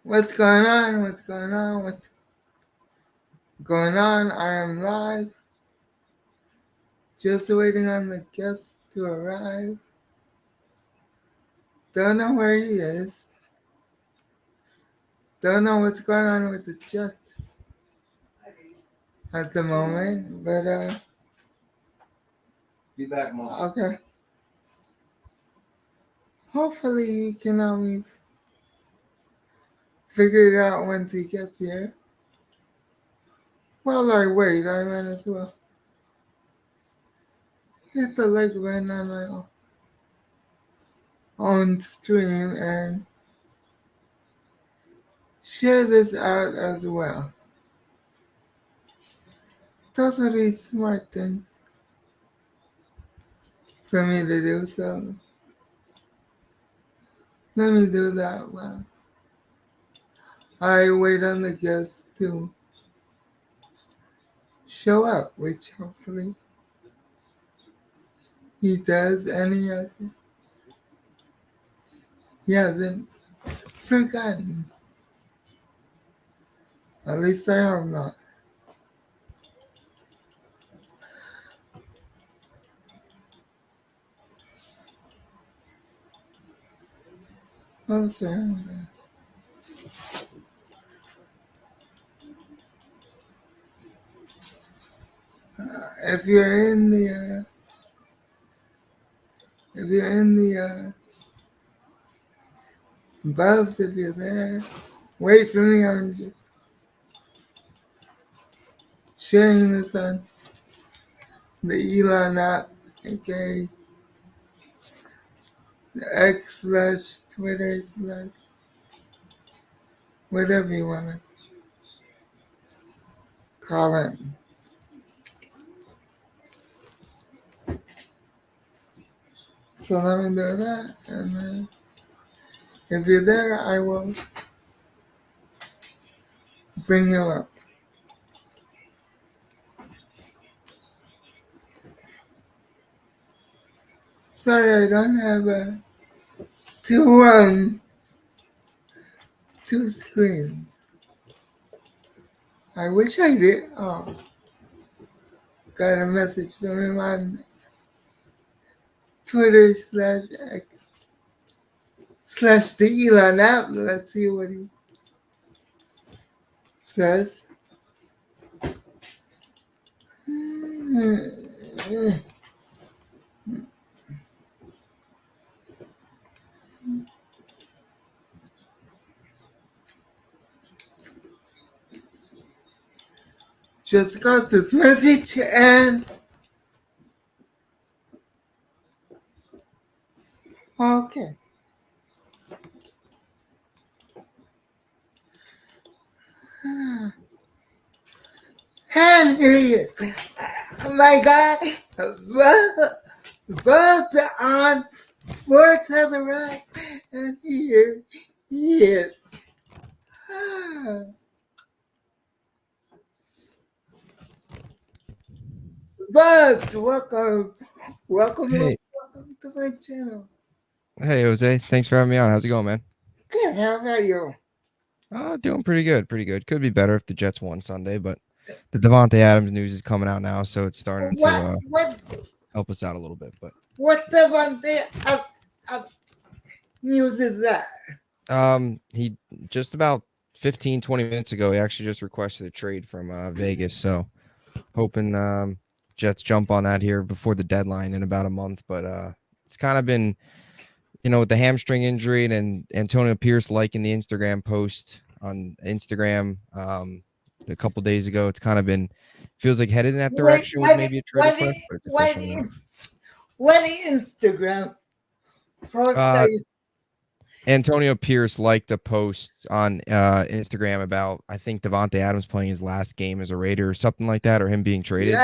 What's going on? What's going on? What's going on? I am live. Just waiting on the guest to arrive. Don't know where he is. Don't know what's going on with the jet at the moment, but Be back, Moss. okay. Hopefully he can help me figure it out once he gets here. While I wait, I might as well hit the like button on my own stream and share this out as well. Those are the smart things for me to do, so let me do that while I wait on the guest to show up, which hopefully he does, and he hasn't forgotten. At least I hope not. Oh, sir. If you're in the, above, if you're there, wait for me. I'm just sharing this on the Elon app, aka the X/Twitter/ whatever you want to call it. So let me do that, and then if you're there, I will bring you up. Sorry, I don't have two screens. I wish I did. Oh, got a message from him on Twitter/X/ the Elon app. Let's see what he says. Just got this message and okay. And here he is. Oh my God. Both on Sports has arrived. And here he is. Buzz, welcome. Welcome Hey. to my channel. Hey, Jose. Thanks for having me on. How's it going, man? Good, how about you? Doing pretty good. Could be better if the Jets won Sunday, but the Davante Adams news is coming out now, so it's starting to help us out a little bit. But what Davante news is that? he just about 15, 20 minutes ago, he actually just requested a trade from Vegas. So hoping Jets jump on that here before the deadline in about a month. But it's kind of been, with the hamstring injury and Antonio Pierce liking the Instagram post on Instagram a couple days ago, it's kind of been feels like headed in that direction with maybe a trade request, but it's official now. What Instagram post Antonio Pierce liked a post on Instagram about, I think, Davante Adams playing his last game as a Raider or something like that, or him being traded.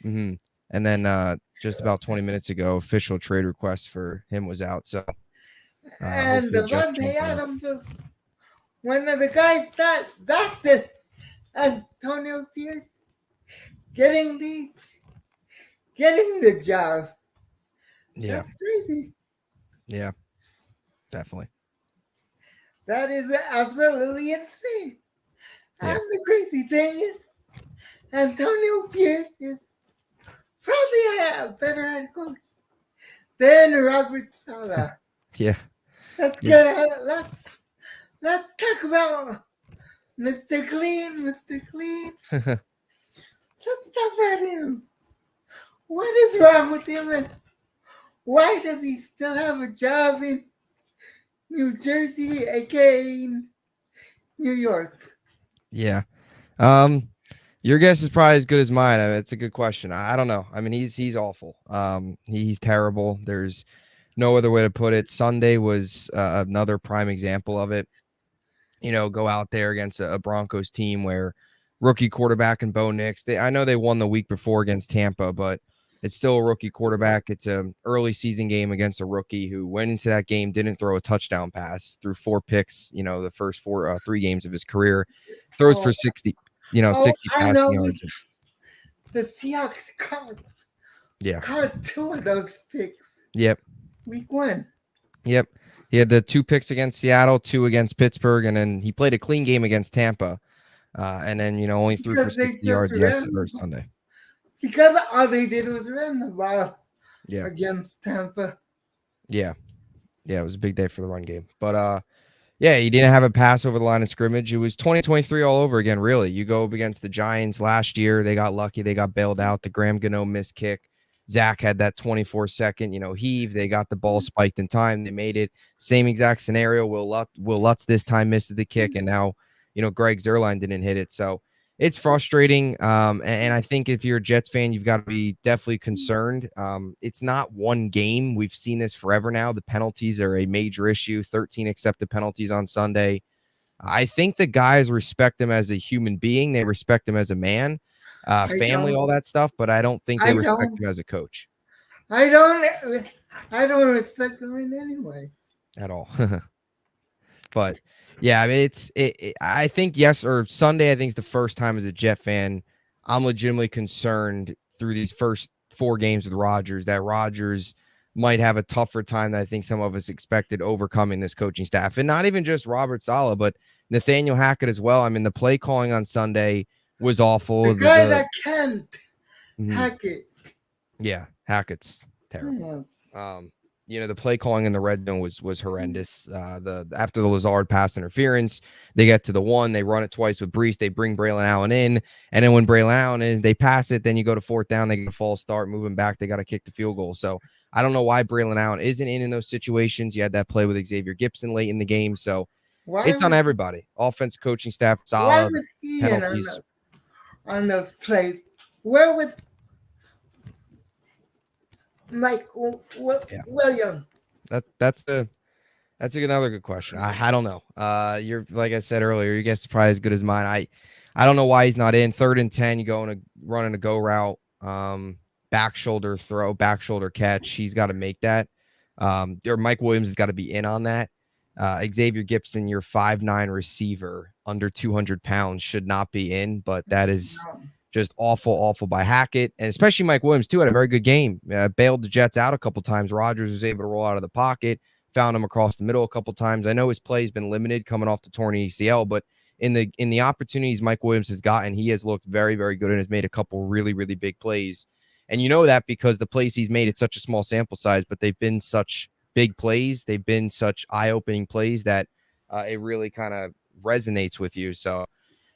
Mm-hmm. And then just about 20 minutes ago, official trade request for him was out. So and Davante Adams was one of the guys that did Antonio Pierce getting the job. Yeah. That's crazy. Yeah, definitely. That is absolutely insane. Yeah. And the crazy thing is, Antonio Pierce is probably a better head coach than Robert Saleh. Yeah. Let's Yeah. let's talk about Mr. Clean, Mr. Clean. Let's talk about him. What is wrong with him, and why does he still have a job in New Jersey, aka New York? Yeah. Your guess is probably as good as mine. I mean, it's a good question. I don't know. I mean, he's awful. He's terrible. There's no other way to put it. Sunday was another prime example of it. You know, go out there against a Broncos team where rookie quarterback and Bo Nix. I know they won the week before against Tampa, but it's still a rookie quarterback. It's an early season game against a rookie who went into that game, didn't throw a touchdown pass, threw 4 picks. You know, the first 3 games of his career, throws for 60. 60 I passing know. yards. The Seahawks caught Yeah. 2 of those picks. Yep. Week 1. Yep. He had the 2 picks against Seattle, 2 against Pittsburgh, and then he played a clean game against Tampa. And then, only threw for 60 yards yesterday or Sunday. Because all they did was run the ball against Tampa. Yeah. Yeah, it was a big day for the run game. But, yeah, he didn't have a pass over the line of scrimmage. It was 2023 all over again, really. You go up against the Giants last year. They got lucky. They got bailed out. The Graham Gano missed kick. Zach had that 24-second, heave. They got the ball spiked in time. They made it. Same exact scenario. Will Lutz this time misses the kick, and now, Greg Zuerlein didn't hit it. So it's frustrating. And I think if you're a Jets fan, you've got to be definitely concerned. It's not one game. We've seen this forever now. The penalties are a major issue. 13 accepted penalties on Sunday. I think the guys respect him as a human being. They respect him as a man. Family, all that stuff, but I don't think they respect him as a coach. I don't respect him in any way at all. But yeah, I mean, I think Sunday, I think is the first time as a Jet fan, I'm legitimately concerned through these first 4 games with Rodgers that Rodgers might have a tougher time than I think some of us expected overcoming this coaching staff, and not even just Robert Saleh, but Nathaniel Hackett as well. I mean, the play calling on Sunday was awful. The guy that can't Hackett. Yeah, Hackett's terrible. Yes. The play calling in the red zone was horrendous. After the Lazard pass interference, they get to the 1, they run it twice with Breece, they bring Braylon Allen in, and then when Braylon Allen is, they pass it, then you go to 4th down, they get a false start, moving back, they got to kick the field goal. So I don't know why Braylon Allen isn't in those situations. You had that play with Xavier Gipson late in the game, so it's on everybody. Offense, coaching staff, solid penalties. On those plays, where was Mike Williams? That's another good question. I don't know. You're, like I said earlier, your guess is probably as good as mine. I don't know why he's not in. 3rd and 10, you go running a go route, back shoulder throw, back shoulder catch. He's got to make that. Or Mike Williams has got to be in on that. Xavier Gipson, your 5'9" receiver under 200 pounds, should not be in, but that is just awful by Hackett, and especially Mike Williams too had a very good game. Bailed the Jets out a couple times. Rodgers was able to roll out of the pocket, found him across the middle a couple times. I know his play has been limited coming off the torn ACL, but in the opportunities Mike Williams has gotten, he has looked very, very good and has made a couple really, really big plays. And you know that because the plays he's made, it's such a small sample size, but they've been such big plays. They've been such eye-opening plays that it really kind of resonates with you. So,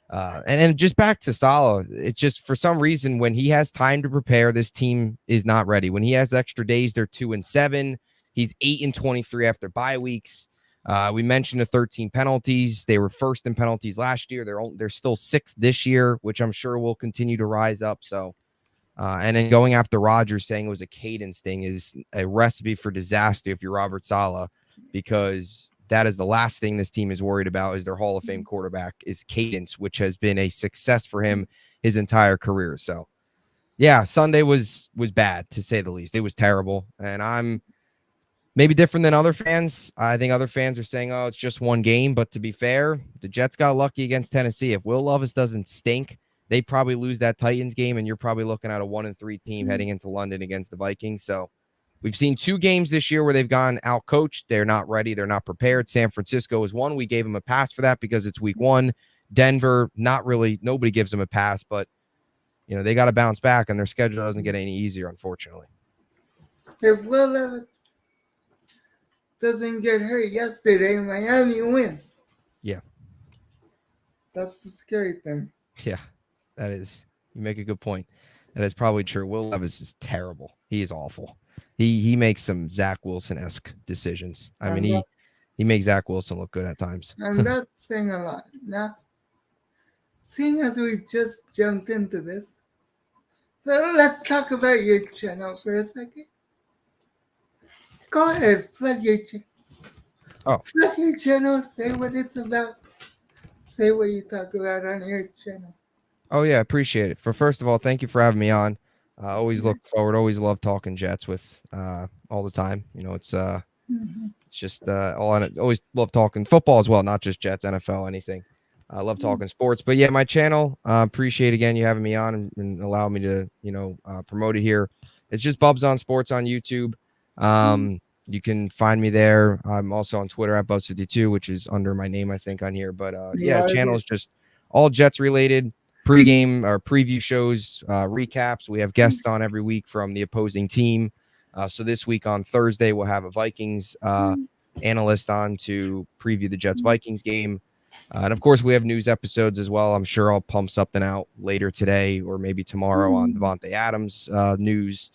and then just back to Saleh, it's just for some reason when he has time to prepare, this team is not ready. When he has extra days, they're 2-7. He's 8-23 after bye weeks. We mentioned the 13 penalties. They were 1st in penalties last year. They're still 6th this year, which I'm sure will continue to rise up. So, and then going after Rodgers, saying it was a cadence thing, is a recipe for disaster if you're Robert Saleh, because that is the last thing this team is worried about is their Hall of Fame quarterback is cadence, which has been a success for him his entire career. So, yeah, Sunday was bad, to say the least. It was terrible. And I'm maybe different than other fans. I think other fans are saying, oh, it's just one game. But to be fair, the Jets got lucky against Tennessee. If Will Levis doesn't stink, they probably lose that Titans game, and you're probably looking at a 1-3 team heading into London against the Vikings. So We've seen 2 games this year where they've gone out coached. They're not ready. They're not prepared. San Francisco is one. We gave them a pass for that because it's week 1. Denver, not really. Nobody gives them a pass, but they got to bounce back, and their schedule doesn't get any easier, unfortunately. If Will Levis doesn't get hurt yesterday, Miami wins. Yeah. That's the scary thing. Yeah, that is. You make a good point. That is probably true. Will Levis is terrible. He is awful. He makes some Zach Wilson-esque decisions. I mean, he makes Zach Wilson look good at times. And that's saying a lot. Now, seeing as we just jumped into this, let's talk about your channel for a second. Go ahead, plug your channel. Oh. Plug your channel, say what it's about. Say what you talk about on your channel. Oh, yeah, appreciate it. First of all, thank you for having me on. Always look forward. Always love talking Jets with all the time. It's just always love talking football as well, not just Jets, NFL, anything. I love talking sports. But yeah, my channel, appreciate again you having me on and allow me to promote it here. It's just Bubs on Sports on YouTube. You can find me there. I'm also on Twitter at Bubs52, which is under my name, I think, on here. But channel is just all Jets related. Pre-game or preview shows, recaps. We have guests on every week from the opposing team. So this week on Thursday, we'll have a Vikings analyst on to preview the Jets-Vikings game. And, of course, we have news episodes as well. I'm sure I'll pump something out later today or maybe tomorrow on Devontae Adams news.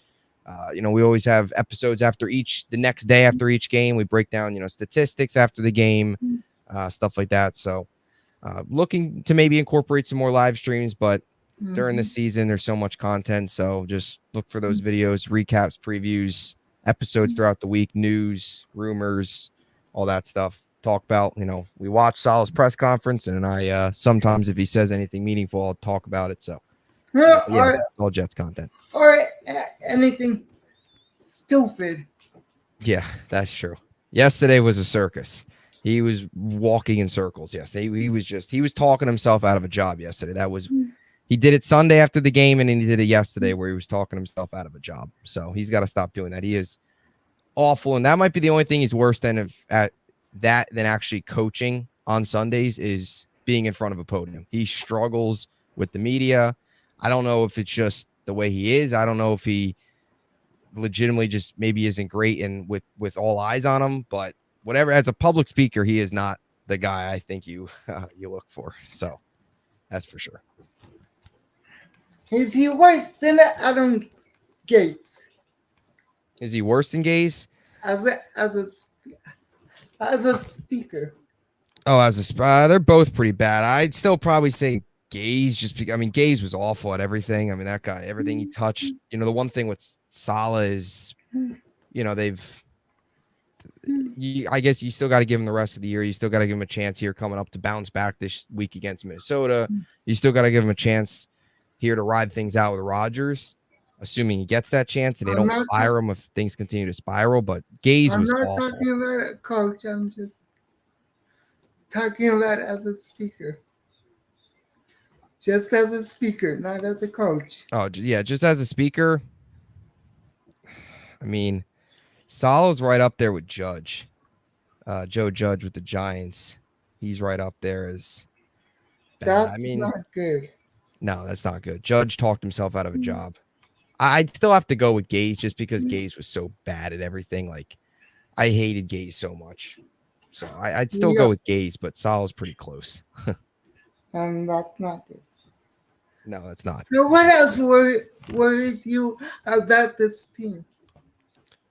We always have episodes the next day after each game. We break down, statistics after the game, stuff like that. So looking to maybe incorporate some more live streams, but during the season, there's so much content. So just look for those videos, recaps, previews, episodes throughout the week, news, rumors, all that stuff. Talk about, we watch Salah's press conference, and I sometimes if he says anything meaningful, I'll talk about it. So all Jets content. Or anything stupid. Yeah, that's true. Yesterday was a circus. He was walking in circles. Yes, he was talking himself out of a job yesterday. He did it Sunday after the game, and then he did it yesterday where he was talking himself out of a job. So he's got to stop doing that. He is awful, and that might be the only thing he's worse than than actually coaching on Sundays is being in front of a podium. He struggles with the media. I don't know if it's just the way he is. I don't know if he legitimately just maybe isn't great and with all eyes on him, but whatever, as a public speaker, he is not the guy I think you look for. So that's for sure. Is he worse than Adam Gase? Is he worse than Gase? As a speaker. Oh, they're both pretty bad. I'd still probably say Gase, just because, Gase was awful at everything. That guy, everything he touched. The one thing with Salah is, I guess you still got to give him the rest of the year. You still got to give him a chance here coming up to bounce back this week against Minnesota. You still got to give him a chance here to ride things out with Rodgers, assuming he gets that chance and they don't fire him if things continue to spiral. But Gase was awful. I'm not talking about a coach. I'm just talking about as a speaker. Just as a speaker, not as a coach. Oh, yeah, just as a speaker. Salah's right up there with Judge. Joe Judge with the Giants. He's right up there as bad. That's not good. No, that's not good. Judge talked himself out of a job. I'd still have to go with Gase just because Gase was so bad at everything. Like, I hated Gase so much. So I'd still go with Gase, but Salah's pretty close. And that's not good. No, that's not. So what else worries you about this team?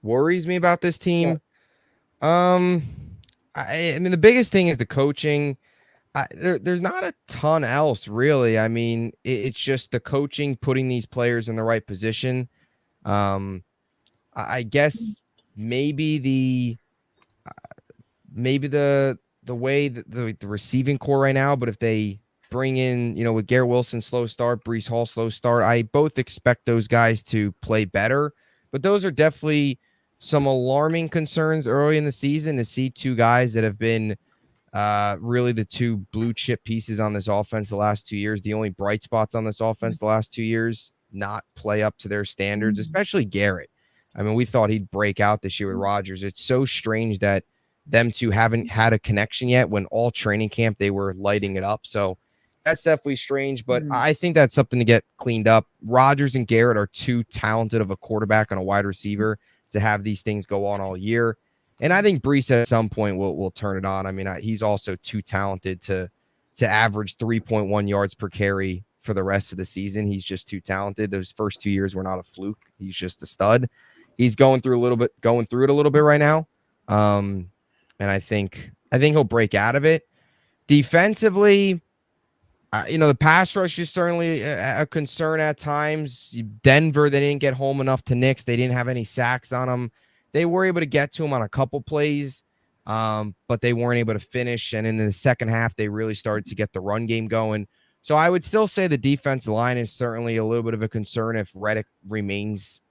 Worries me about this team? Yeah. The biggest thing is the coaching. There's not a ton else, really. It's just the coaching, putting these players in the right position. I guess maybe the way that the receiving core right now, but if they bring in, with Garrett Wilson, slow start, Breece Hall, slow start, I both expect those guys to play better, but those are definitely some alarming concerns early in the season to see two guys that have been really the two blue chip pieces on this offense the last 2 years, the only bright spots on this offense the last 2 years, not play up to their standards, especially Garrett. I mean, we thought he'd break out this year with Rodgers. It's so strange that them two haven't had a connection yet when all training camp they were lighting it up. So that's definitely strange, but I think that's something to get cleaned up. Rodgers and Garrett are too talented of a quarterback and a wide receiver to have these things go on all year. And I think Brees at some point will turn it on. I mean, he's also too talented to average 3.1 yards per carry for the rest of the season. He's just too talented. Those first 2 years were not a fluke. He's just a stud. He's going through it a little bit right now. And I think he'll break out of it. Defensively, the pass rush is certainly a concern at times. Denver, they didn't get home enough to Knicks. They didn't have any sacks on them. They were able to get to him on a couple plays, but they weren't able to finish. And in the second half, they really started to get the run game going. So I would still say the defensive line is certainly a little bit of a concern if Reddick remains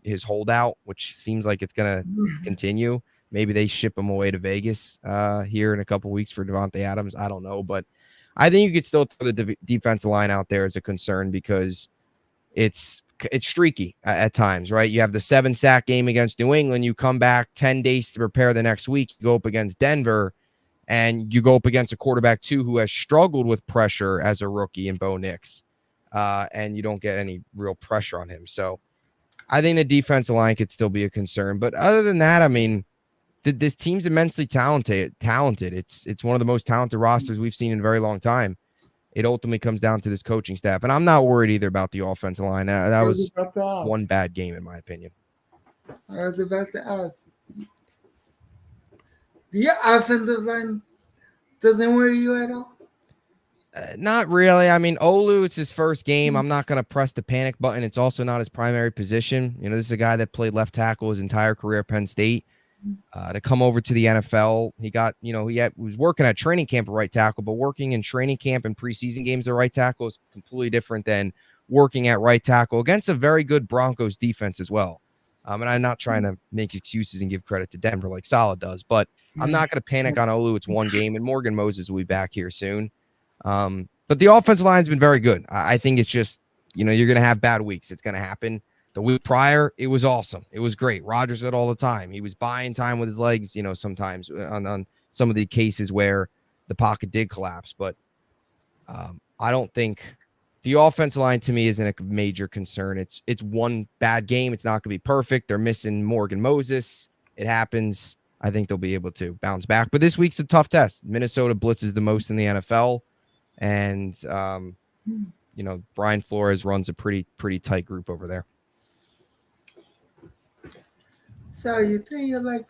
his holdout, which seems like it's going to continue. Maybe they ship him away to Vegas here in a couple weeks for Devontae Adams. I don't know, but I think you could still throw the defensive line out there as a concern because it's streaky at times, right? You have the 7-sack game against New England. You come back 10 days to prepare the next week. You go up against Denver, and you go up against a quarterback, too, who has struggled with pressure as a rookie in Bo Nix, and you don't get any real pressure on him. So I think the defensive line could still be a concern. But other than that, I mean, this team's immensely talented. It's one of the most talented rosters we've seen in a very long time. It ultimately comes down to this coaching staff. And I'm not worried either about the offensive line. That was one bad game, in my opinion. I was about to ask. The offensive line doesn't worry you at all? Not really. I mean, Olu, it's his first game. I'm not going to press the panic button. It's also not his primary position. This is a guy that played left tackle his entire career at Penn State. To come over to the NFL, he got, he was working at training camp at right tackle, but working in training camp and preseason games at right tackle is completely different than working at right tackle against a very good Broncos defense as well. And I'm not trying to make excuses and give credit to Denver like Saleh does, but I'm not going to panic on Olu. It's one game, and Morgan Moses will be back here soon. But the offensive line has been very good. I think it's just, you're going to have bad weeks. It's going to happen. The week prior, it was awesome. It was great. Rodgers did all the time. He was buying time with his legs, sometimes on some of the cases where the pocket did collapse. But I don't think the offensive line to me isn't a major concern. It's one bad game. It's not going to be perfect. They're missing Morgan Moses. It happens. I think they'll be able to bounce back. But this week's a tough test. Minnesota blitzes the most in the NFL. And, Brian Flores runs a pretty tight group over there. So you think you're like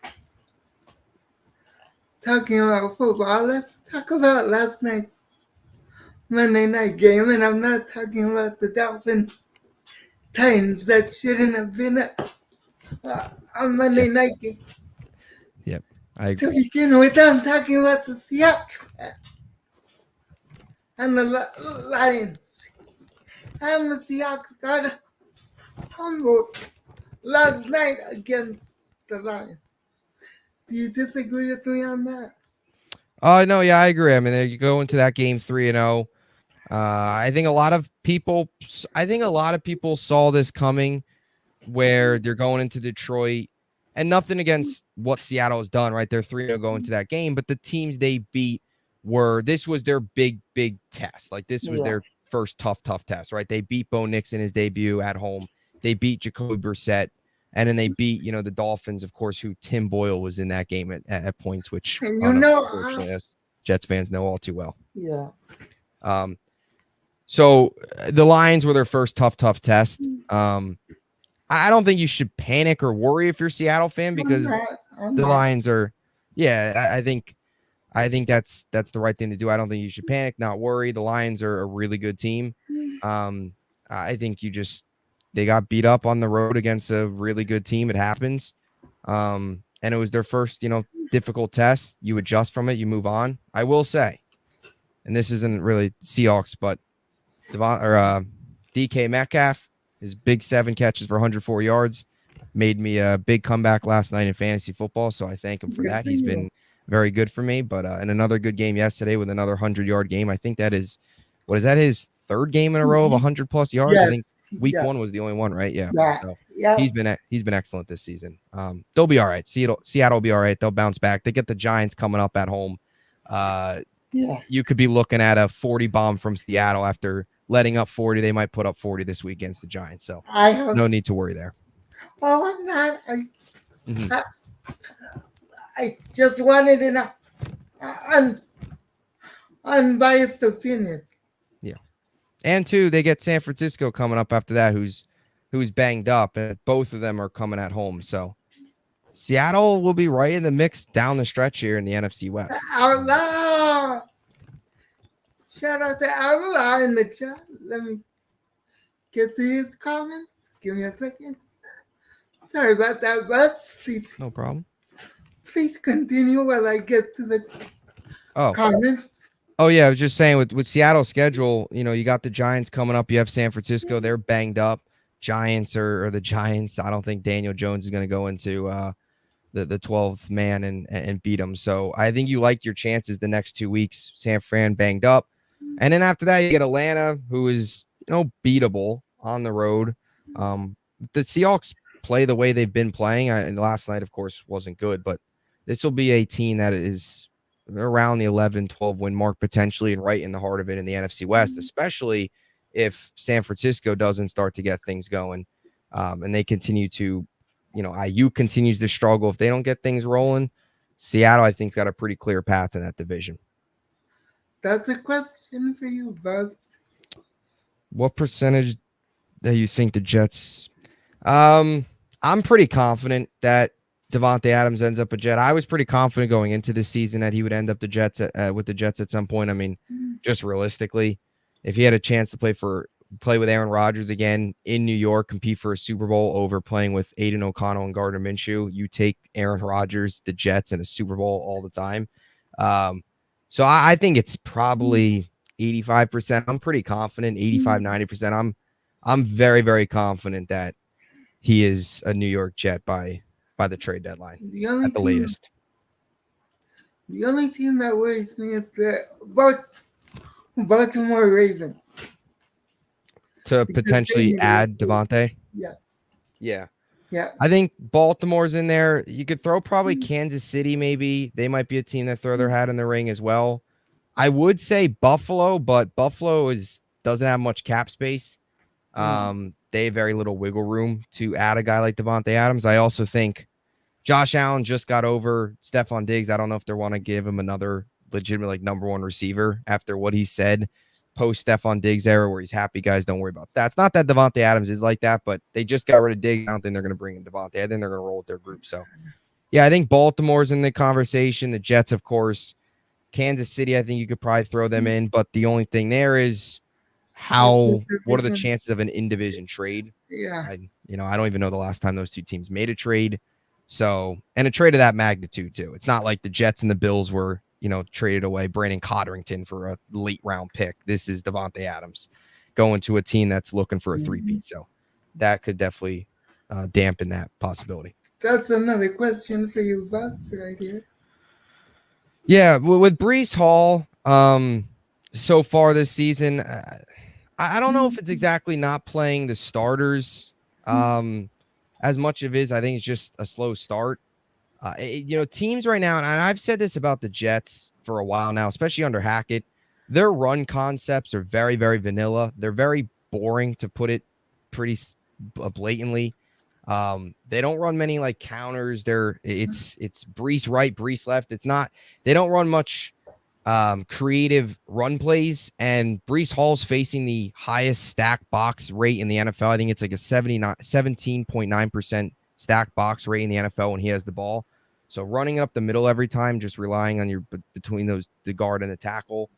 talking about football? Let's talk about last night, Monday night game, and I'm not talking about the Dolphins Titans that shouldn't have been on Monday night game. Yep, I agree. To begin with, I'm talking about the Seahawks and the Lions. And the Seahawks got humbled last night against the Lions. Do you disagree with me on that? No, yeah, I agree. I mean, you go into that game 3-0. I think a lot of people saw this coming, where they're going into Detroit, and nothing against what Seattle has done, right? They're 3-0 going into that game, but the teams they beat this was their big test. Like, this was their first tough test, right? They beat Bo Nix in his debut at home. They beat Jacoby Brissett. And then they beat, the Dolphins, of course, who Tim Boyle was in that game at points, which unfortunately, as Jets fans know all too well. Yeah. So the Lions were their first tough test. I don't think you should panic or worry if you're a Seattle fan, because the Lions are, I think that's the right thing to do. I don't think you should panic, not worry. The Lions are a really good team. I think they got beat up on the road against a really good team. It happens. And it was their first, difficult test. You adjust from it, you move on. I will say, and this isn't really Seahawks, but DK Metcalf, his big 7 catches for 104 yards, made me a big comeback last night in fantasy football. So I thank him for that. He's been very good for me. But in another good game yesterday with another 100-yard game, I think his third game in a row of 100+ yards? Yes. I think Week 1 was the only one, right? Yeah. So Yeah. He's been excellent this season. They'll be all right. Seattle will be all right. They'll bounce back. They get the Giants coming up at home. Yeah. You could be looking at a 40 bomb from Seattle after letting up 40. They might put up 40 this week against the Giants. So I hope. no need to worry there. Oh, I'm not. Mhm. I just wanted an unbiased opinion. And two, they get San Francisco coming up after that, who's banged up, and both of them are coming at home. So Seattle will be right in the mix down the stretch here in the NFC West. Outlaw! Shout out to Outlaw in the chat. Let me get to his comments. Give me a second. Sorry about that, but please, No problem. please continue while I get to the comments. Oh yeah, I was just saying with Seattle's schedule, you got the Giants coming up. You have San Francisco; they're banged up. Giants are the Giants. I don't think Daniel Jones is going to go into the 12th man and beat them. So I think you like your chances the next 2 weeks. San Fran banged up, and then after that you get Atlanta, who is beatable on the road. The Seahawks play the way they've been playing, and last night of course wasn't good, but this will be a team that is around the 11-12 win mark potentially, and right in the heart of it in the NFC West, especially if San Francisco doesn't start to get things going, and they continue to, IU continues to struggle. If they don't get things rolling, Seattle, I think, got a pretty clear path in that division. That's a question for you, Buzz. What percentage do you think the Jets? I'm pretty confident that Davante Adams ends up a Jet. I was pretty confident going into this season that he would end up the Jets with the Jets at some point. I mean, just realistically, if he had a chance to play with Aaron Rodgers again in New York, compete for a Super Bowl over playing with Aiden O'Connell and Gardner Minshew, you take Aaron Rodgers, the Jets, and a Super Bowl all the time. So I think it's probably 85%. I'm pretty confident, 85, 90%. I'm very, very confident that he is a New York Jet by the trade deadline at the latest. The only team that worries me is the Baltimore Ravens. To potentially add Davante? Yeah. I think Baltimore's in there. You could throw probably Kansas City maybe. They might be a team that throw their hat in the ring as well. I would say Buffalo, but Buffalo doesn't have much cap space. They have very little wiggle room to add a guy like Davante Adams. I also think Josh Allen just got over Stephon Diggs. I don't know if they want to give him another legitimate number one receiver after what he said post Stephon Diggs era, where he's happy guys don't worry about stats. Not that Davante Adams is like that, but they just got rid of Diggs. I don't think they're going to bring in Davante. I think they're going to roll with their group. So yeah, I think Baltimore's in the conversation. The Jets, of course. Kansas City, I think you could probably throw them in, but the only thing there is what are the chances of an in-division trade? Yeah. I don't even know the last time those two teams made a trade. So, and a trade of that magnitude too. It's not like the Jets and the Bills were, traded away Brandon Codrington for a late round pick. This is Davante Adams going to a team that's looking for a three-peat. So that could definitely dampen that possibility. That's another question for you, Bucks, right here. Yeah, with Breece Hall, so far this season, I don't know if it's exactly not playing the starters as much of it is. I think it's just a slow start. Teams right now, and I've said this about the Jets for a while now, especially under Hackett, their run concepts are very, very vanilla. They're very boring, to put it pretty blatantly. They don't run many counters. It's Breece right, Breece left. They don't run much creative run plays, and Breece Hall's facing the highest stack box rate in the NFL. I think it's a 17.9% stack box rate in the NFL when he has the ball. So running up the middle every time, just relying on between the guard and the tackle.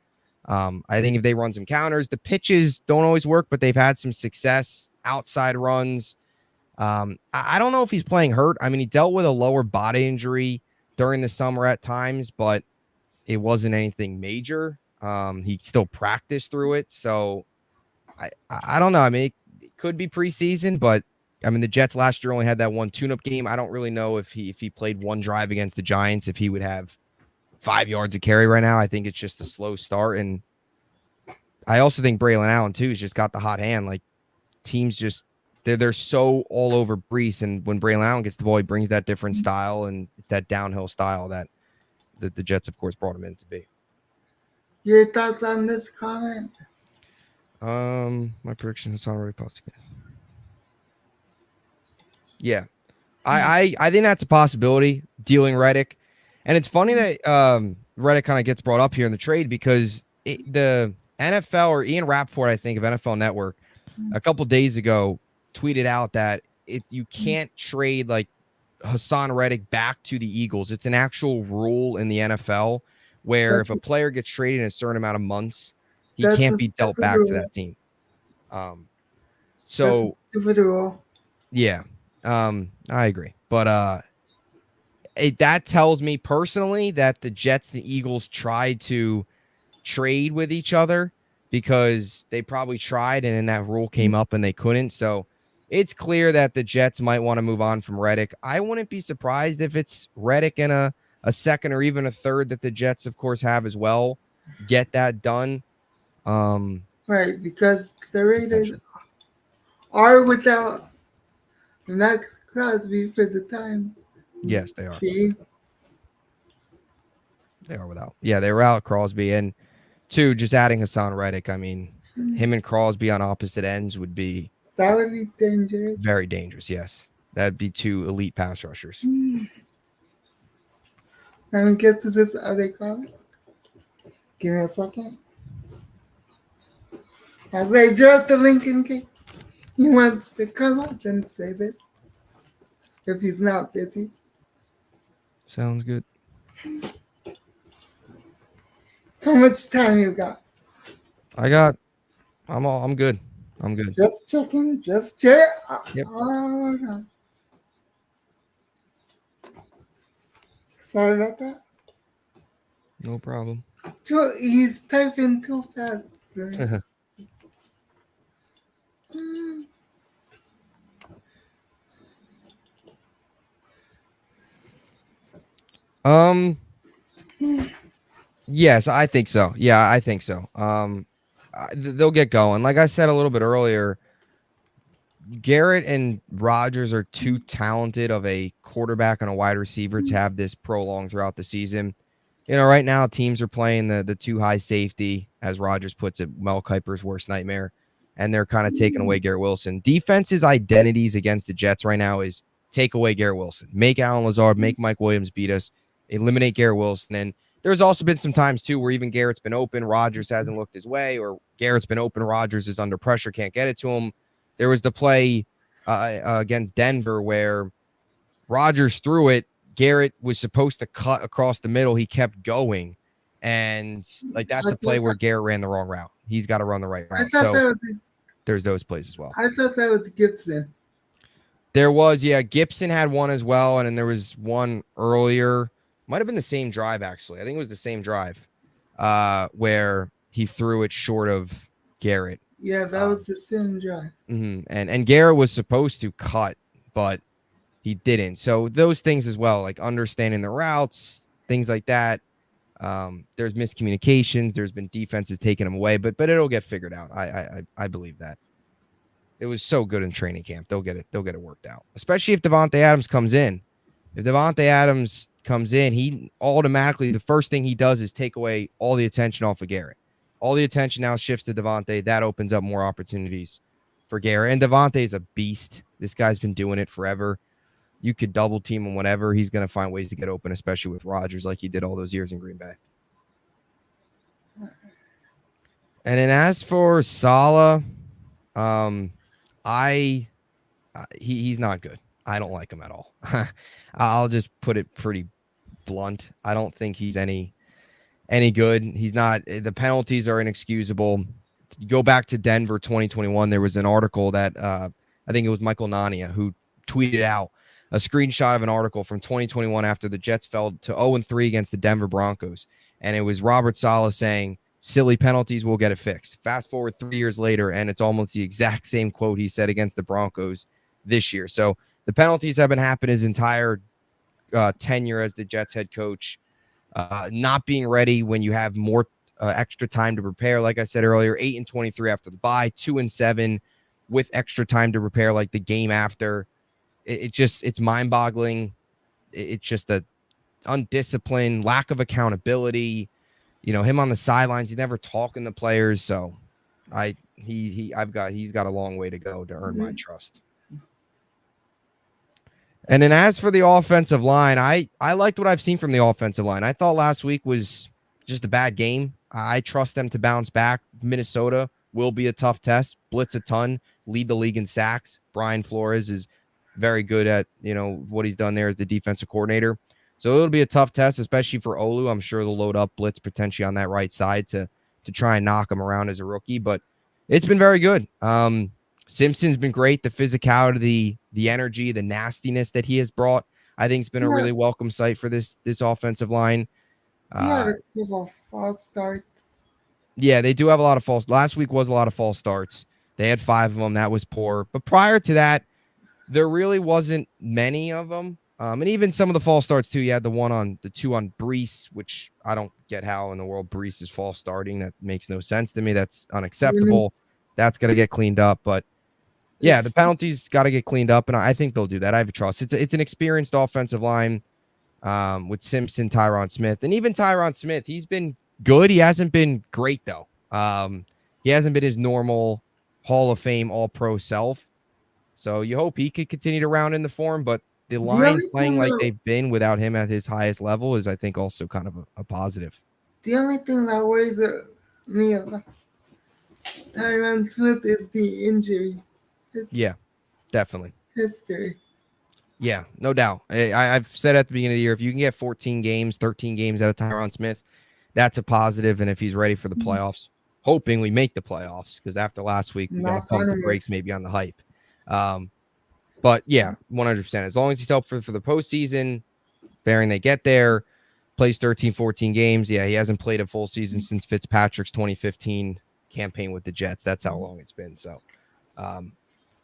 I think if they run some counters, the pitches don't always work, but they've had some success. Outside runs. I don't know if he's playing hurt. I mean, he dealt with a lower body injury during the summer at times, but it wasn't anything major. He still practiced through it. So I don't know. I mean, it could be preseason, but I mean, the Jets last year only had that one tune-up game. I don't really know if he played one drive against the Giants, if he would have 5 yards of carry right now. I think it's just a slow start. And I also think Braylon Allen too has just got the hot hand. Teams just they're so all over Brees, and when Braylon Allen gets the ball, he brings that different style, and it's that downhill style that the Jets, of course, brought him in to be. Your thoughts on this comment? My prediction is already possible. Yeah, I think that's a possibility. Dealing Reddick, and it's funny that Reddick kind of gets brought up here in the trade because the NFL, or Ian Rappaport, I think, of NFL Network, a couple days ago tweeted out that if you can't trade like Hassan Reddick back to the Eagles, it's an actual rule in the NFL where if a player gets traded in a certain amount of months, he can't be dealt back to that team. So yeah, I agree, but that tells me personally that the Jets and the Eagles tried to trade with each other because they probably tried, and then that rule came up and they couldn't. So it's clear that the Jets might want to move on from Reddick. I wouldn't be surprised if it's Reddick and a second or even a third that the Jets, of course, have as well. Get that done. Right, because the Raiders are without Max Crosby for the time. Yes, they are. See? They are without. Yeah, they were out Crosby. And two, just adding Hassan Reddick. I mean, him and Crosby on opposite ends would be... That would be dangerous. Very dangerous, yes. That'd be two elite pass rushers. Let me get to this other comment. Give me a second. As I drop the Lincoln cake, he wants to come up and say this. If he's not busy. Sounds good. How much time you got? I'm good. I'm good. Just checking. Just check. Yep. Oh, my God. Sorry about that. No problem. He's typing too fast. Yes, I think so. Yeah, I think so. They'll get going. Like I said a little bit earlier, Garrett and Rodgers are too talented of a quarterback and a wide receiver to have this prolonged throughout the season. You know, right now teams are playing the too high safety, as Rodgers puts it, Mel Kiper's worst nightmare, and they're kind of taking away Garrett Wilson. Defense's identities against the Jets right now is take away Garrett Wilson, make Allen Lazard, make Mike Williams beat us, eliminate Garrett Wilson. And there's also been some times too where even Garrett's been open, Rodgers hasn't looked his way, or Garrett's been open, Rodgers is under pressure, can't get it to him. There was the play against Denver where Rodgers threw it. Garrett was supposed to cut across the middle. He kept going. And like that's a play where Garrett ran the wrong route. He's got to run the right route. So there's those plays as well. I thought that was Gibson. There was, yeah. Gibson had one as well. And then there was one earlier. Might have been the same drive, actually. I think it was the same drive where he threw it short of Garrett. Yeah, that was the same drive. And Garrett was supposed to cut, but he didn't. So those things as well, like understanding the routes, things like that. There's miscommunications. There's been defenses taking him away, but it'll get figured out. I believe that. It was so good in training camp. They'll get it worked out, especially if Davante Adams comes in. If Davante Adams comes in, he automatically, the first thing he does is take away all the attention off of Garrett. All the attention now shifts to Davante. That opens up more opportunities for Garrett. And Davante is a beast. This guy's been doing it forever. You could double team him whenever. He's going to find ways to get open, especially with Rodgers, like he did all those years in Green Bay. And then as for Saleh, he's not good. I don't like him at all. I'll just put it pretty blunt. I don't think he's any good. He's not. The penalties are inexcusable. Go back to Denver 2021. There was an article that I think it was Michael Nania who tweeted out a screenshot of an article from 2021 after the Jets fell to 0-3 against the Denver Broncos. And it was Robert Saleh saying, silly penalties, will get it fixed. Fast forward 3 years later, and it's almost the exact same quote he said against the Broncos this year. So the penalties have been happening his entire tenure as the Jets head coach. Not being ready when you have more extra time to prepare. Like I said earlier, 8-23 after the bye, 2-7 with extra time to prepare, like the game after. It's mind-boggling. It's just a undisciplined, lack of accountability. Him on the sidelines, he's never talking to players. So he's got a long way to go to earn my trust. And then as for the offensive line, I liked what I've seen from the offensive line. I thought last week was just a bad game. I trust them to bounce back. Minnesota will be a tough test, blitz a ton, lead the league in sacks. Brian Flores is very good at, what he's done there as the defensive coordinator. So it'll be a tough test, especially for Olu. I'm sure they'll load up blitz potentially on that right side to try and knock him around as a rookie, but it's been very good. Simpson's been great. The physicality, the energy, the nastiness that he has brought, I think it's been a really welcome sight for this offensive line. Yeah, a couple false starts. Yeah, they do have a lot of false. Last week was a lot of false starts. They had 5 of them. That was poor. But prior to that, there really wasn't many of them. And even some of the false starts too. You had the 2 on Brees, which I don't get how in the world Brees is false starting. That makes no sense to me. That's unacceptable. That's got to get cleaned up. But yeah, the penalties got to get cleaned up, and I think they'll do that. I have a trust. It's an experienced offensive line with Simpson, Tyron Smith, and even Tyron Smith. He's been good. He hasn't been great though. He hasn't been his normal Hall of Fame All-Pro self. So you hope he could continue to round in the form, but the line playing like they've been without him at his highest level is, I think, also kind of a positive. The only thing that worries me about Tyron Smith is the injury. Yeah, definitely. History. Yeah, no doubt. I've said at the beginning of the year, if you can get 14 games, 13 games out of Tyron Smith, that's a positive. And if he's ready for the playoffs, hoping we make the playoffs, because after last week, we got to pump the brakes maybe on the hype. But yeah, 100%. As long as he's helpful for the postseason, bearing they get there, plays 13, 14 games. Yeah, he hasn't played a full season since Fitzpatrick's 2015 campaign with the Jets. That's how long it's been. So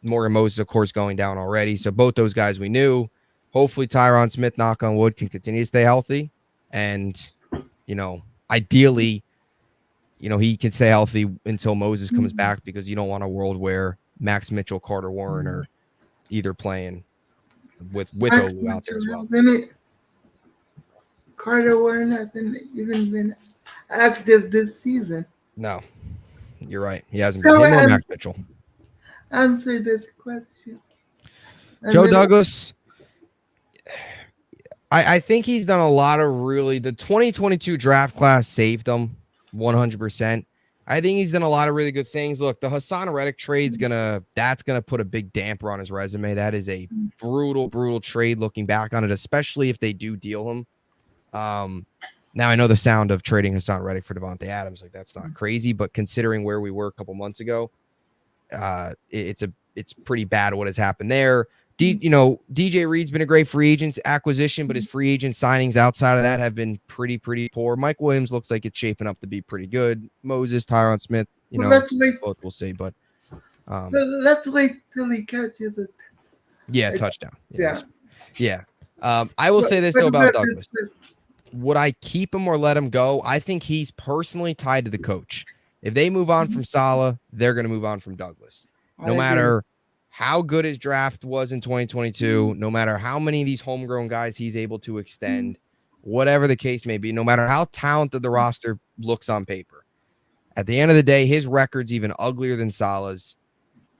Morgan Moses, of course, going down already. So both those guys we knew. Hopefully Tyron Smith, knock on wood, can continue to stay healthy. And, ideally, he can stay healthy until Moses comes back, because you don't want a world where Max Mitchell, Carter Warren are either playing with Olu out there as well. Carter Warren hasn't even been active this season. No, you're right. He hasn't been. Him or Max Mitchell. Answer this question. Joe Douglas, I think he's done a lot of the 2022 draft class saved him 100%. I think he's done a lot of really good things. Look, the Hassan Reddick trade's that's gonna put a big damper on his resume. That is a brutal trade looking back on it, especially if they do deal him. Now I know the sound of trading Hassan Reddick for Devontae Adams, like that's not crazy, but considering where we were a couple months ago, it's pretty bad what has happened there. DJ Reed's been a great free agent acquisition, but his free agent signings outside of that have been pretty poor. Mike Williams looks like it's shaping up to be pretty good. Moses, Tyron Smith, both we'll see, but let's wait till he catches it. Yeah, touchdown. Yeah. I will say this though about Douglas. Would I keep him or let him go? I think he's personally tied to the coach. If they move on from Saleh, they're going to move on from Douglas. No matter how good his draft was in 2022, no matter how many of these homegrown guys he's able to extend, whatever the case may be, no matter how talented the roster looks on paper, at the end of the day, his record's even uglier than Saleh's.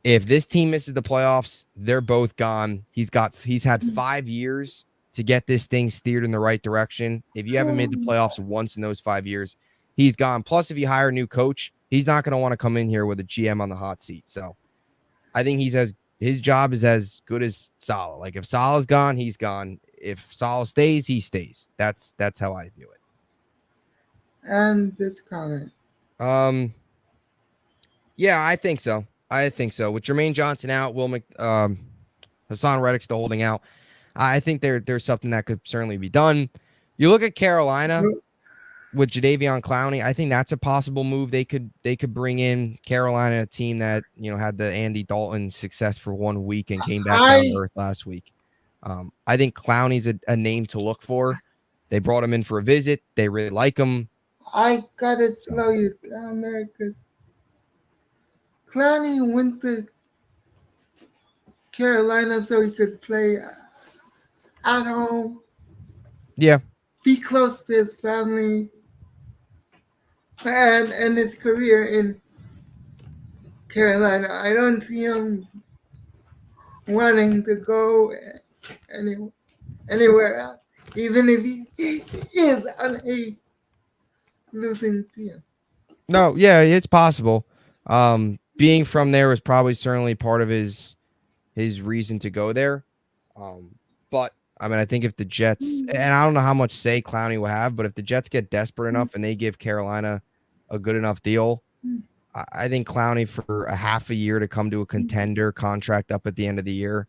If this team misses the playoffs, they're both gone. He's had 5 years to get this thing steered in the right direction. If you haven't made the playoffs once in those 5 years, he's gone. Plus, if you hire a new coach, he's not going to want to come in here with a GM on the hot seat. So I think his job is as good as Saleh. Like if Saleh's gone, he's gone. If Saleh stays, he stays. That's how I view it. And this comment. Yeah, I think so. With Jermaine Johnson out, Hassan Reddick still holding out. I think there's something that could certainly be done. You look at Carolina with Jadeveon Clowney. I think that's a possible move. They could bring in Carolina, a team that had the Andy Dalton success for 1 week and came back down to earth last week. I think Clowney's a name to look for. They brought him in for a visit. They really like him. I gotta slow you down there because Clowney went to Carolina so he could play at home, Yeah. be close to his family, and his career in Carolina. I don't see him wanting to go any, anywhere else, even if he is on a losing team. No, yeah, it's possible. Being from there was probably certainly part of his reason to go there. But I mean, I think if the Jets, and I don't know how much say Clowney will have, but if the Jets get desperate enough and they give Carolina a good enough deal, I think Clowney for a half a year to come to a contender contract up at the end of the year,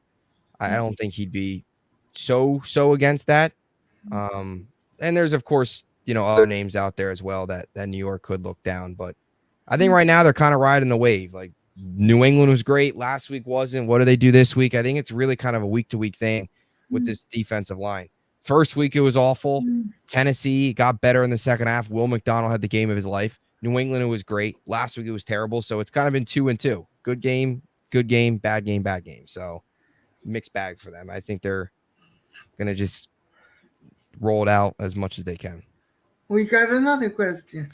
I don't think he'd be so against that. And there's of course, other names out there as well that New York could look down, but I think right now they're kind of riding the wave. Like New England was great last week, wasn't. What do they do this week? I think it's really kind of a week to week thing with this defensive line. First week it was awful. Tennessee got better in the second half. Will McDonald had the game of his life. New England, it was great. Last week it was terrible. So it's kind of been 2-2. Good game, bad game, bad game. So mixed bag for them. I think they're gonna just roll it out as much as they can. We got another question.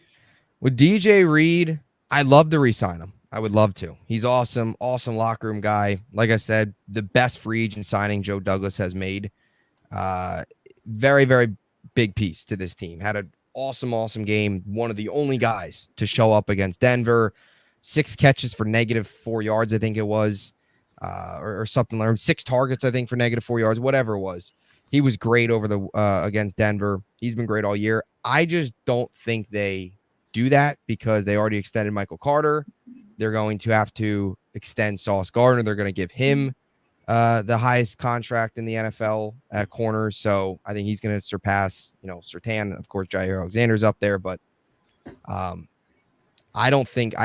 With DJ Reed, I'd love to re-sign him. I would love to. He's awesome locker room guy. Like I said, the best free agent signing Joe Douglas has made. Very, very big piece to this team. Had an awesome game. One of the only guys to show up against Denver. 6 catches for -4 yards, I think it was, or something like 6 targets, I think, for -4 yards, whatever it was. He was great over the against Denver. He's been great all year. I just don't think they do that because they already extended Michael Carter. They're going to have to extend Sauce Gardner. They're going to give him the highest contract in the NFL at corner. So I think he's going to surpass, Surtain. Of course, Jair Alexander's up there, but I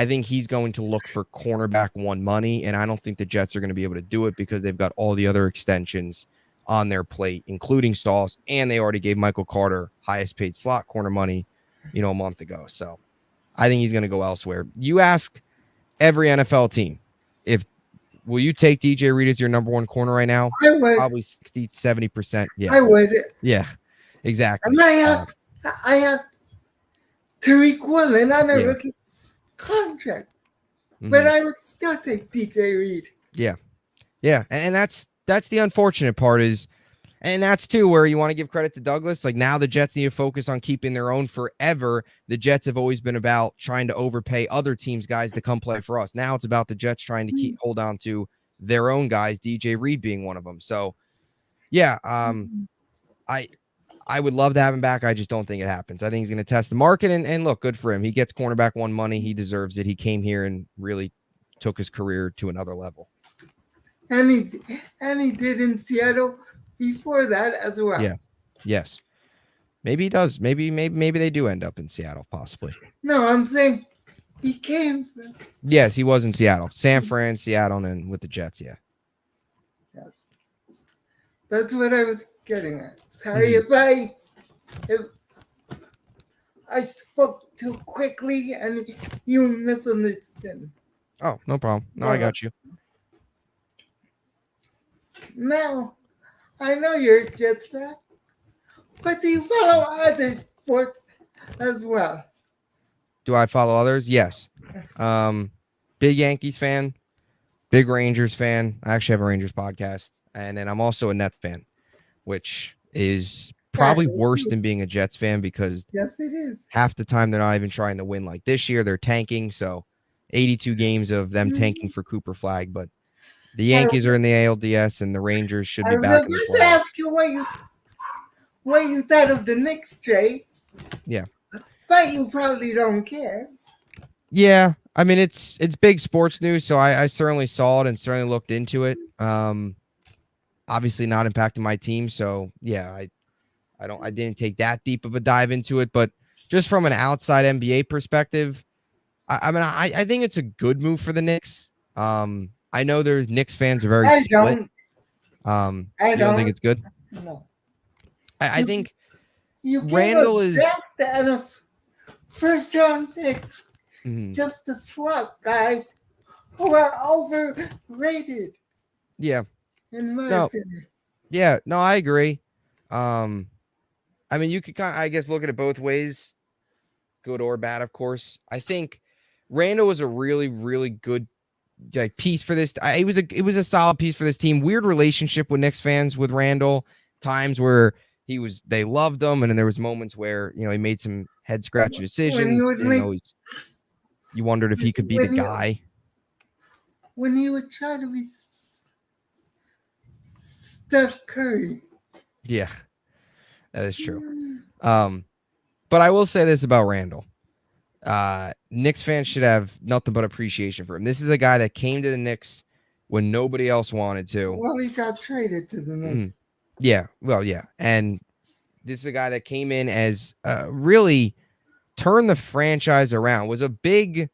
think he's going to look for cornerback 1 money, and I don't think the Jets are going to be able to do it because they've got all the other extensions on their plate, including Sauce, and they already gave Michael Carter highest paid slot corner money, a month ago. So I think he's going to go elsewhere. You ask every NFL team, will you take DJ Reed as your number 1 corner right now? I would. Probably 60-70%. Yeah. I would. Yeah, exactly. And I have Tariq Woolen on a Yeah. rookie contract, but I would still take DJ Reed. Yeah. And that's the unfortunate part is, and that's too where you want to give credit to Douglas. Like now the Jets need to focus on keeping their own forever. The Jets have always been about trying to overpay other teams' guys to come play for us. Now it's about the Jets trying to hold on to their own guys, DJ Reed being one of them. So yeah, I would love to have him back. I just don't think it happens. I think he's going to test the market and look, good for him. He gets cornerback 1 money. He deserves it. He came here and really took his career to another level. And he did in Seattle before that as well. Yeah. Yes. Maybe he does. Maybe they do end up in Seattle, possibly. No, I'm saying he came from. Yes, he was in Seattle. San Fran, Seattle, and then with the Jets, yeah. Yes. That's what I was getting at. Sorry if I spoke too quickly and you misunderstood. Oh, no problem. No, I got you. Now, I know you're a Jets fan, but do you follow other sports as well? Do I follow others? Yes. Big Yankees fan, big Rangers fan. I actually have a Rangers podcast. And then I'm also a Nets fan, which is probably worse than being a Jets fan because yes, it is. Half the time they're not even trying to win. Like this year, they're tanking. So 82 games of them tanking for Cooper Flag, but the Yankees are in the ALDS, and the Rangers should be back in the playoffs. I was going to ask you what you thought of the Knicks trade. Yeah. But you probably don't care. Yeah. I mean, it's big sports news, so I certainly saw it and certainly looked into it. Obviously not impacting my team, so yeah, I didn't take that deep of a dive into it, but just from an outside NBA perspective, I think it's a good move for the Knicks. I know there's Knicks fans are very split. You don't think it's good? No. I think you Randall is and a first round pick just to swap guys who are overrated. Yeah. in my No, opinion. yeah, no, I agree. Um, I mean, you could kind of, I guess, look at it both ways, good or bad, of course. I think Randall was a really, really good like piece for this. It was a solid piece for this team. Weird relationship with Knicks fans with Randall. Times where they loved him, and then there was moments where he made some head scratcher When he decisions. would Didn't make always. You wondered if he could be the when he guy. when he would try to be Steph Curry. Yeah, that is true. But I will say this about Randall. Knicks fans should have nothing but appreciation for him. This is a guy that came to the Knicks when nobody else wanted to. Well, he got traded to the Knicks. Yeah, well, yeah, and this is a guy that came in as really turned the franchise around. Was a big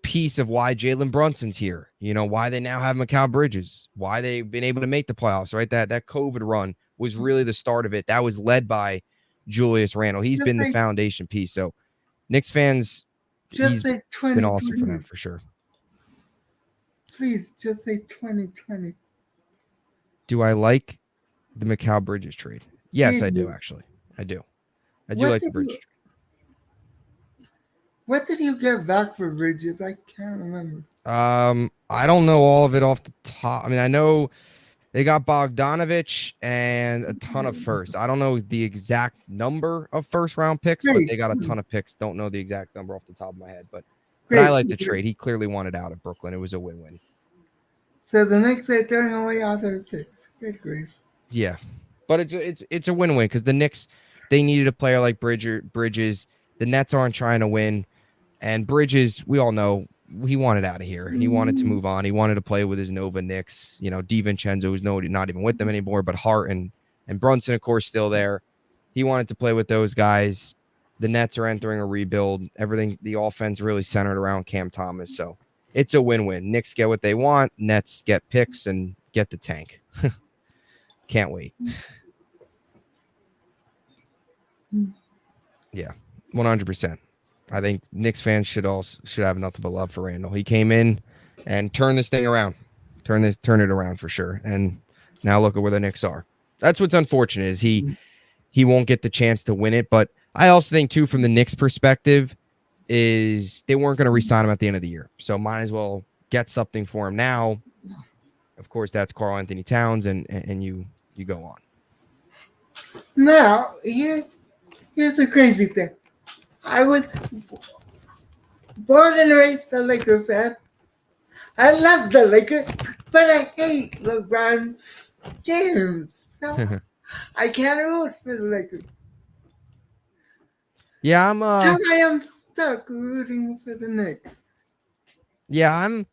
piece of why Jalen Brunson's here. Why they now have Mikal Bridges. Why they've been able to make the playoffs. Right, that COVID run was really the start of it. That was led by Julius Randle. He's been the foundation piece. So Knicks fans, he's say been awesome for them for sure. Please just say 2020. Do I like the Mikal Bridges trade? Yes, I do, actually. I do. I do like the Bridges trade. What did you get back for Bridges? I can't remember. I don't know all of it off the top. I mean, I know they got Bogdanovich and a ton of firsts. I don't know the exact number of first round picks, but they got a ton of picks. Don't know the exact number off the top of my head, but I like the trade. He clearly wanted out of Brooklyn. It was a win-win. So the Knicks are throwing away all their picks. Good grief. Yeah, but it's a win-win because the Knicks, they needed a player like Bridges. The Nets aren't trying to win, and Bridges, we all know, he wanted out of here. He wanted to move on. He wanted to play with his Nova Knicks. DiVincenzo was not even with them anymore, but Hart and Brunson, of course, still there. He wanted to play with those guys. The Nets are entering a rebuild. Everything, the offense really centered around Cam Thomas. So it's a win-win. Knicks get what they want. Nets get picks and get the tank. Can't wait. Yeah, 100%. I think Knicks fans should have nothing but love for Randall. He came in and turned this thing around. Turn it around for sure. And now look at where the Knicks are. That's what's unfortunate is he won't get the chance to win it. But I also think too, from the Knicks perspective, is they weren't going to re-sign him at the end of the year. So might as well get something for him now. Of course, that's Karl Anthony Towns, and you go on. Now, here's the crazy thing. I was born and raised a Laker fan. I love the Lakers, but I hate LeBron James. So I can't root for the Lakers. Yeah, I am stuck rooting for the Knicks. Yeah, I'm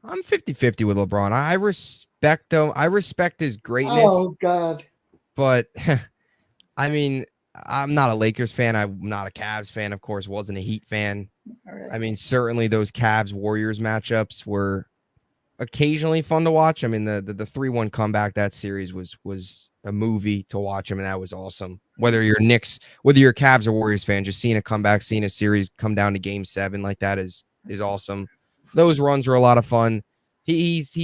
50-50 with LeBron. I respect him. I respect his greatness. Oh God. But I mean, I'm not a Lakers fan. I'm not a Cavs fan, of course, wasn't a Heat fan. Right. I mean, certainly those Cavs Warriors matchups were occasionally fun to watch. I mean, the 3-1 comeback, that series was a movie to watch. I mean, that was awesome. Whether you're Cavs or Warriors fan, just seeing a comeback, seeing a series come down to game 7 like that is awesome. Those runs are a lot of fun. He's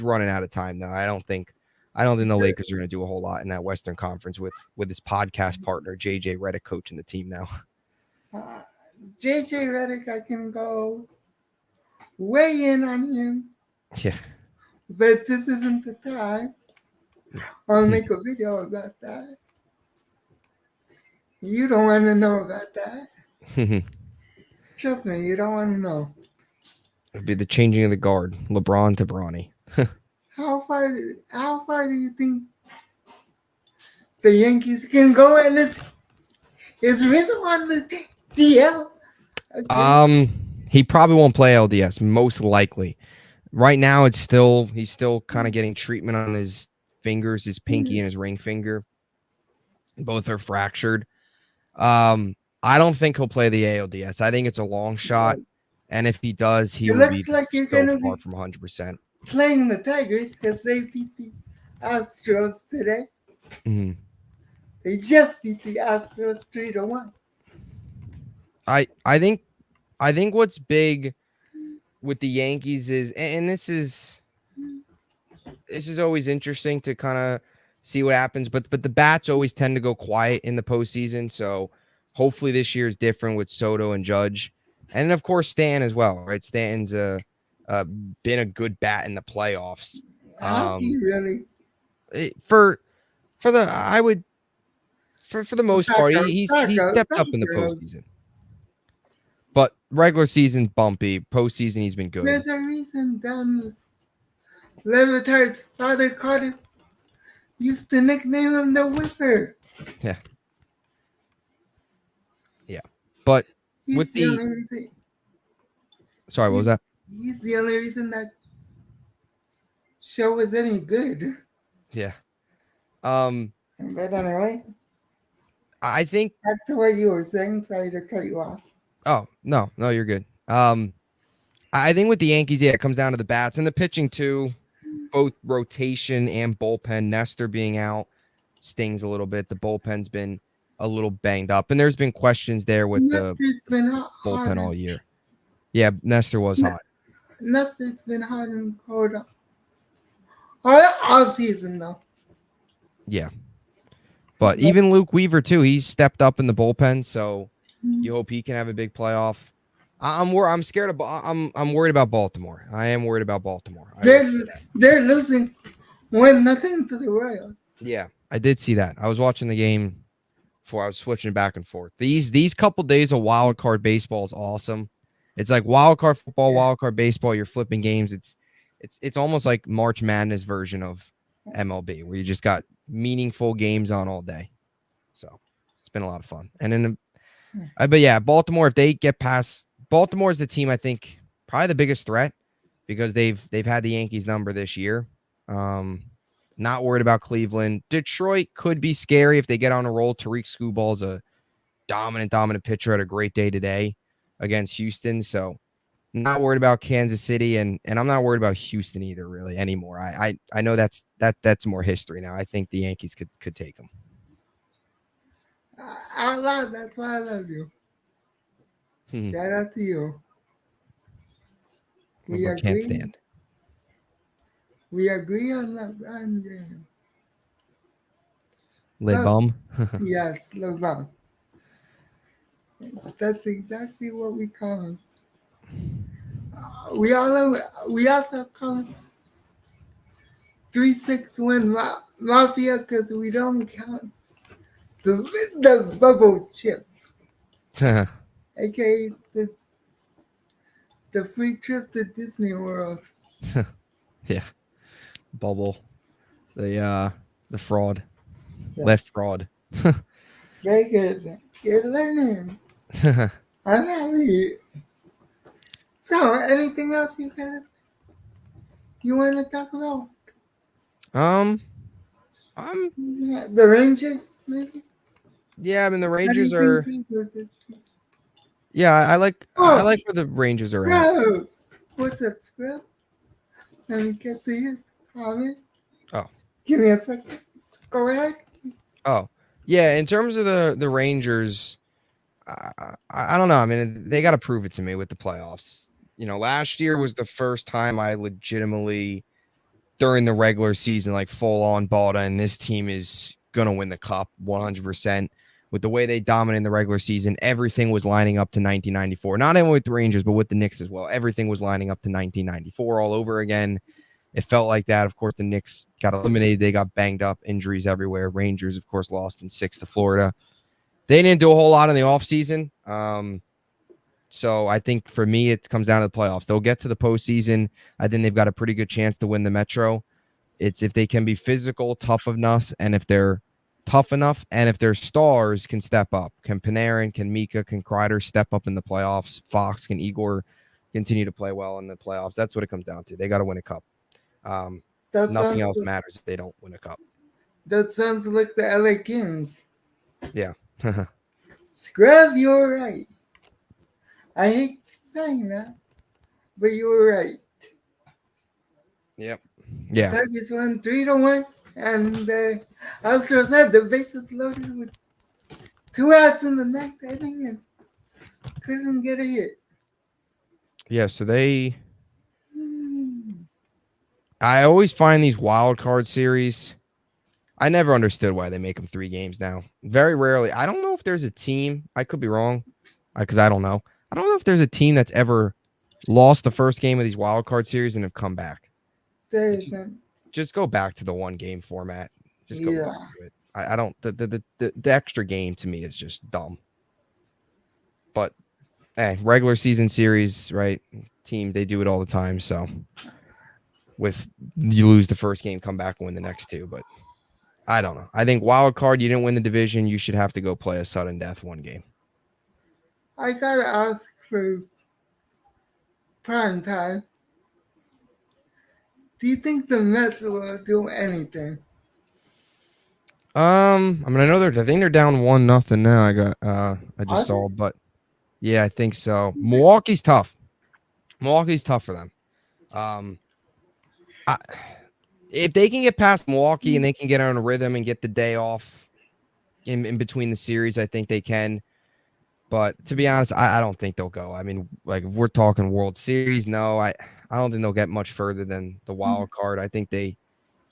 running out of time though. I don't think the Lakers are going to do a whole lot in that Western Conference with his podcast partner JJ Redick coaching the team now. JJ Redick, I can go way in on him. Yeah, but this isn't the time. I'll make a video about that. You don't want to know about that. Trust me, you don't want to know. It'd be the changing of the guard, LeBron to Bronny. How far do you think the Yankees can go in this? Is Rizzo on the DL? He probably won't play LDS, most likely. Right now, he's still kind of getting treatment on his fingers, his pinky and his ring finger. Both are fractured. I don't think he'll play the ALDS. I think it's a long shot. And if he does, he will be like so far from 100%. Playing the Tigers because they beat the Astros today. Mm-hmm. They just beat the Astros 3-1. I think what's big with the Yankees is, and this is this is always interesting to kind of see what happens. But the bats always tend to go quiet in the postseason. So hopefully this year is different with Soto and Judge, and of course Stan as well. Right, Stan's been a good bat in the playoffs. Has he really? For the I would for the most part, he's stepped up in the Girl. postseason. But regular season's bumpy. Postseason, he's been good. There's a reason Don Levitar's father called him, used to nickname him the Whipper. Yeah. Yeah. But He's with the only reason. Sorry, what was that? He's the only reason that show was any good. Yeah. But anyway, I think back to what you were saying. Sorry to cut you off. Oh, no, you're good. I think with the Yankees, yeah, it comes down to the bats and the pitching too. Both rotation and bullpen. Nestor being out stings a little bit. The bullpen's been a little banged up, and there's been questions there with the bullpen all year. Yeah, Nestor was hot. Nestor's been hot and cold all season, though. Yeah, but even Luke Weaver too. He's stepped up in the bullpen, so you hope he can have a big playoff. I'm scared of. I'm worried about Baltimore. I am worried about Baltimore. They're losing 1-0 to the Royals. Yeah, I did see that. I was watching the game before I was switching back and forth. These couple days of wild card baseball is awesome. It's like wild card football, wild card baseball. You're flipping games. It's almost like March Madness version of MLB, where you just got meaningful games on all day. So it's been a lot of fun. And then, but yeah, Baltimore. If they get past. Baltimore is the team I think probably the biggest threat because they've had the Yankees number this year. Not worried about Cleveland. Detroit could be scary if they get on a roll. Tariq Skubal a dominant pitcher. Had a great day today against Houston. So not worried about Kansas City and I'm not worried about Houston either really anymore. I know that's more history now. I think the Yankees could take them. That's why I love you. Shout out to you. We agree. Can't stand. We agree on LeBron James. LeBum? Yes, LeBron. That's exactly what we call him. We also call him 361 Mafia because we don't count the bubble chip. AKA the free trip to Disney World. Yeah. Bubble. The fraud. Yeah. Left fraud. Very good. Good learning. I'm happy. So, anything else you want to talk about? The Rangers, maybe? Yeah, I mean the Rangers are. Yeah, I like where the Rangers are at. What's up, Scrub? Let me get to your comment. Oh. Give me a second. Go ahead. Oh. Yeah, in terms of the Rangers, I don't know. I mean, they got to prove it to me with the playoffs. You know, last year was the first time I legitimately, during the regular season, like full on bought in. This team is going to win the cup 100%. With the way they dominated the regular season, everything was lining up to 1994. Not only with the Rangers, but with the Knicks as well. Everything was lining up to 1994 all over again. It felt like that. Of course, the Knicks got eliminated. They got banged up, injuries everywhere. Rangers, of course, lost in 6 to Florida. They didn't do a whole lot in the offseason. So I think for me, it comes down to the playoffs. They'll get to the postseason. I think they've got a pretty good chance to win the Metro. It's if they can be physical, tough enough, and if they're tough enough, and if their stars can step up. Can Panarin, can Mika, can Kreider step up in the playoffs? Fox, can Igor continue to play well in the playoffs? That's what it comes down to. They got to win a cup. Nothing else matters if they don't win a cup. That sounds like the LA Kings. Yeah. Scrub, you're right. I hate saying that, but you were right. Yep. Yeah. Tigers won 3-1, and Astros had the bases loaded with 2 outs in the ninth inning and couldn't get a hit. Yeah, so they I always find these wild card series. I never understood why they make them 3 games now. Very rarely. I don't know if there's a team. I could be wrong, because I don't know. I don't know if there's a team that's ever lost the first game of these wild card series and have come back. There isn't. Just go back to the 1 game format. Just go back to it. I don't. The extra game to me is just dumb. But hey, regular season series, right? Team, they do it all the time. So with you lose the first game, come back and win the next 2. But I don't know. I think wild card, you didn't win the division. You should have to go play a sudden death 1 game. I gotta ask for prime time. Do you think the Mets will do anything? I mean, I think they're down 1-0 now. I just saw, but yeah, I think so. Milwaukee's tough. Milwaukee's tough for them. If they can get past Milwaukee and they can get on a rhythm and get the day off in between the series, I think they can. But to be honest, I don't think they'll go. I mean, like if we're talking World Series, no, I don't think they'll get much further than the wild card. I think they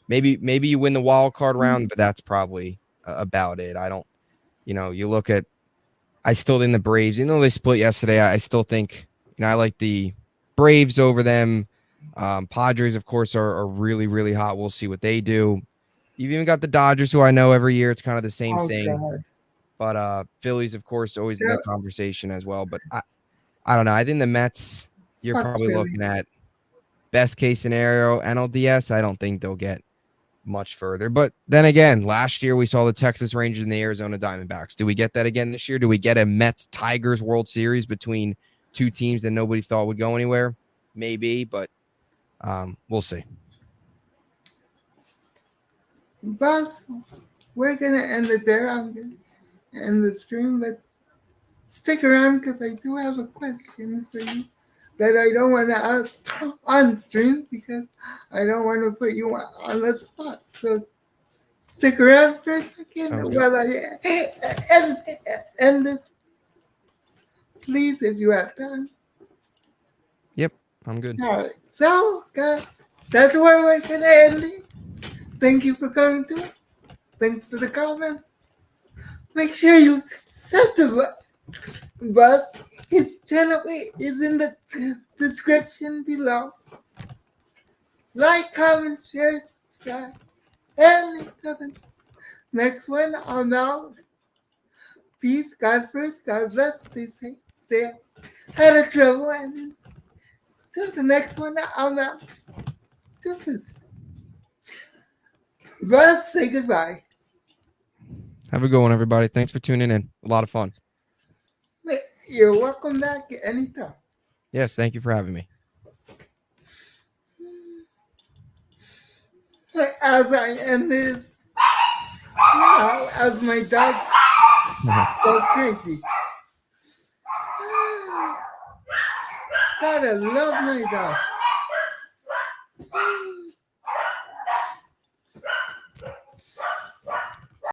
maybe you win the wild card round, but that's probably about it. I don't, you look at, I still think the Braves, even though they split yesterday, I still think, I like the Braves over them. Padres, of course, are really, really hot. We'll see what they do. You've even got the Dodgers, who I know every year it's kind of the same thing. God. But Phillies, of course, always in that conversation as well. But I don't know. I think the Mets, you're probably looking at best case scenario, NLDS. I don't think they'll get much further. But then again, last year we saw the Texas Rangers and the Arizona Diamondbacks. Do we get that again this year? Do we get a Mets-Tigers World Series between 2 teams that nobody thought would go anywhere? Maybe, but we'll see. But we're going to end it there. I'm going to end the stream, but stick around because I do have a question for you that I don't want to ask on stream because I don't want to put you on the spot. So stick around for a second while I end this. Please, if you have time. Yep, I'm good. All right. So, guys, that's where we're going to end it. Thank you for coming to it. Thanks for the comment. Make sure you subscribe. But his channel is in the description below. Like, comment, share, subscribe. And until the next one, I'm out. Peace, God first, God bless, stay safe, stay out of trouble. And until the next one, I'm out. But say goodbye. Have a good one, everybody. Thanks for tuning in. A lot of fun. You're welcome back anytime. Yes, thank you for having me. As I end this, as my dog goes crazy. God, I love my dog.